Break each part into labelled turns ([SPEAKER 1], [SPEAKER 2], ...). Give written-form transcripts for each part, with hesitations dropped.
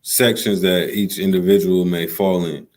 [SPEAKER 1] sections that each individual may fall in.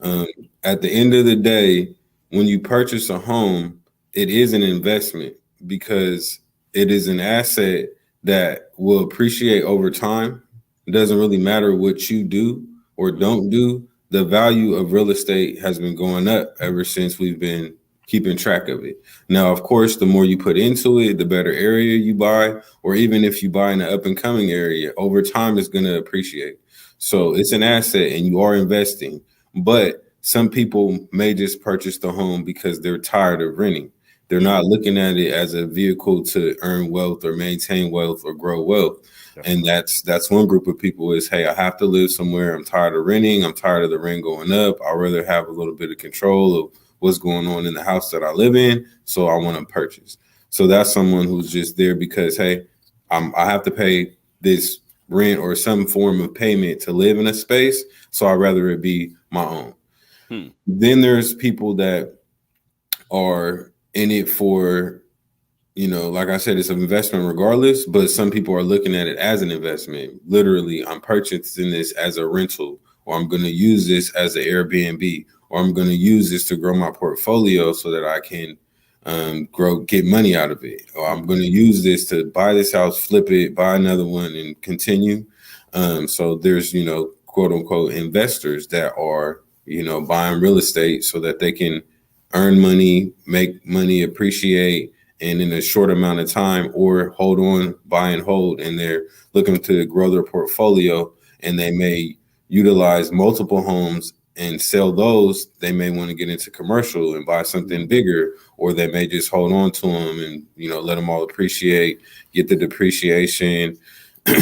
[SPEAKER 1] Um, at the end of the day, when you purchase a home, it is an investment because it is an asset that will appreciate over time. It doesn't really matter what you do or don't do. The value of real estate has been going up ever since we've been keeping track of it. Now, of course, the more you put into it, the better area you buy, or even if you buy in an up and coming area, over time it's going to appreciate. So it's an asset and you are investing. But some people may just purchase the home because they're tired of renting. They're not looking at it as a vehicle to earn wealth or maintain wealth or grow wealth. And that's one group of people is, hey, I have to live somewhere. I'm tired of renting. I'm tired of the rent going up. I'd rather have a little bit of control of what's going on in the house that I live in. So I want to purchase. So that's someone who's just there because, hey, I have to pay this rent or some form of payment to live in a space. So I'd rather it be my own. Then there's people that are in it for, like I said, it's an investment regardless, but some people are looking at it as an investment. Literally, I'm purchasing this as a rental, or I'm going to use this as an Airbnb, or I'm going to use this to grow my portfolio so that I can get money out of it. Or I'm going to use this to buy this house, flip it, buy another one, and continue. So there's, quote unquote, investors that are, buying real estate so that they can earn money, make money, appreciate, and in a short amount of time, or hold on, buy and hold, and they're looking to grow their portfolio, and they may utilize multiple homes and sell those. They may want to get into commercial and buy something bigger, or they may just hold on to them and, let them all appreciate, get the depreciation,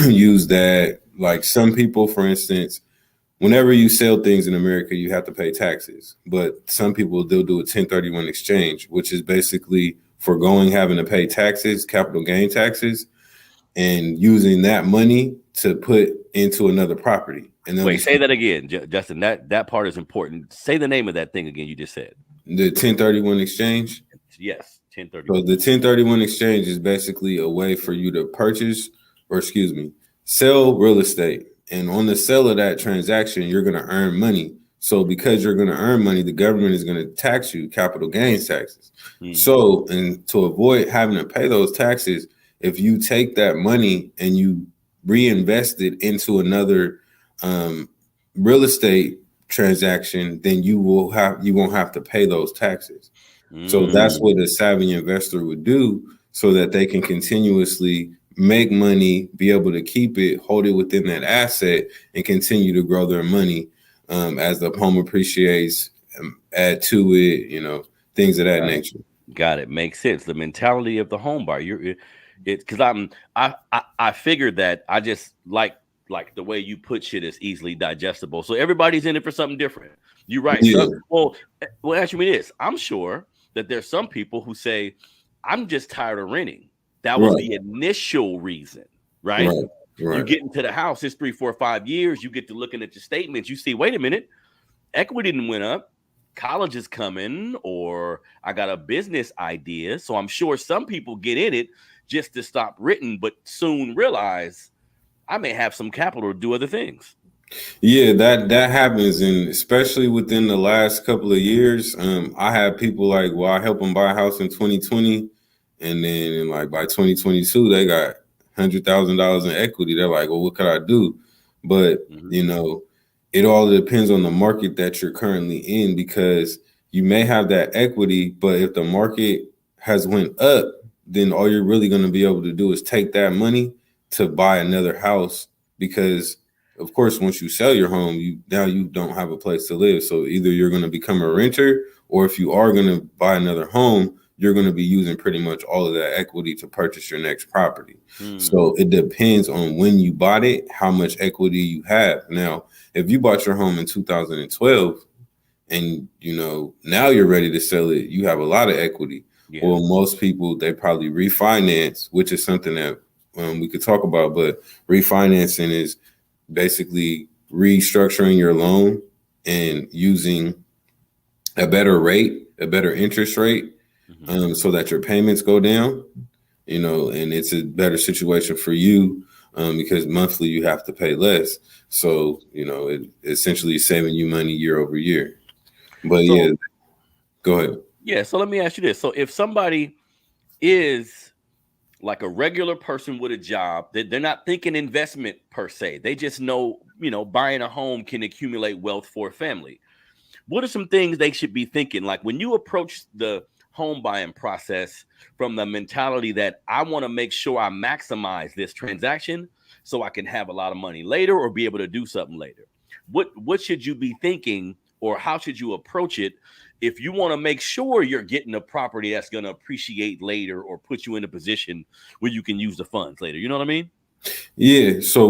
[SPEAKER 1] use that. Like some people, for instance, whenever you sell things in America, you have to pay taxes. But some people, they'll do a 1031 exchange, which is basically foregoing having to pay taxes, capital gain taxes, and using that money to put into another property. And then
[SPEAKER 2] wait, say that again, Justin. That part is important. Say the name of that thing again you just said.
[SPEAKER 1] The 1031 exchange?
[SPEAKER 2] Yes, 1031.
[SPEAKER 1] So the 1031 exchange is basically a way for you to sell real estate. And on the sale of that transaction, you're going to earn money. So because you're going to earn money, the government is going to tax you capital gains taxes. So, and to avoid having to pay those taxes, if you take that money and you reinvest it into another real estate transaction, then you won't have to pay those taxes. So that's what a savvy investor would do, so that they can continuously make money, be able to keep it, hold it within that asset, and continue to grow their money as the home appreciates, add to it, things of that nature.
[SPEAKER 2] Got it. Makes sense. The mentality of the home buyer. Because I figured that I just like the way you put shit is easily digestible. So everybody's in it for something different. You're right.
[SPEAKER 1] Yeah.
[SPEAKER 2] Well, answer me this. I'm sure that there's some people who say, I'm just tired of renting. That was the initial reason, right? You get into the house, it's 3, 4, 5 years. You get to looking at your statements. You see, wait a minute, equity didn't went up. College is coming, or I got a business idea. So I'm sure some people get in it just to stop renting, but soon realize I may have some capital to do other things.
[SPEAKER 1] Yeah, that happens, and especially within the last couple of years. I have people like, well, I help them buy a house in 2020, and then like by 2022, they got $100,000 in equity. They're like, well, what could I do? But it all depends on the market that you're currently in, because you may have that equity, but if the market has went up, then all you're really going to be able to do is take that money to buy another house, because of course, once you sell your home, you don't have a place to live. So either you're going to become a renter, or if you are going to buy another home, you're going to be using pretty much all of that equity to purchase your next property. So it depends on when you bought it, how much equity you have. Now, if you bought your home in 2012 and, now you're ready to sell it, you have a lot of equity. Yeah. Well, most people, they probably refinance, which is something that we could talk about, but refinancing is basically restructuring your loan and using a better rate, a better interest rate, so that your payments go down, and it's a better situation for you. because monthly you have to pay less. So, it essentially is saving you money year over year. But yeah, go ahead.
[SPEAKER 2] Yeah. So let me ask you this. So if somebody is like a regular person with a job, that they're not thinking investment per se, they just know, buying a home can accumulate wealth for a family. What are some things they should be thinking? Like when you approach the home buying process from the mentality that I want to make sure I maximize this transaction so I can have a lot of money later or be able to do something later. What should you be thinking, or how should you approach it if you want to make sure you're getting a property that's going to appreciate later or put you in a position where you can use the funds later? You know what I mean?
[SPEAKER 1] Yeah. So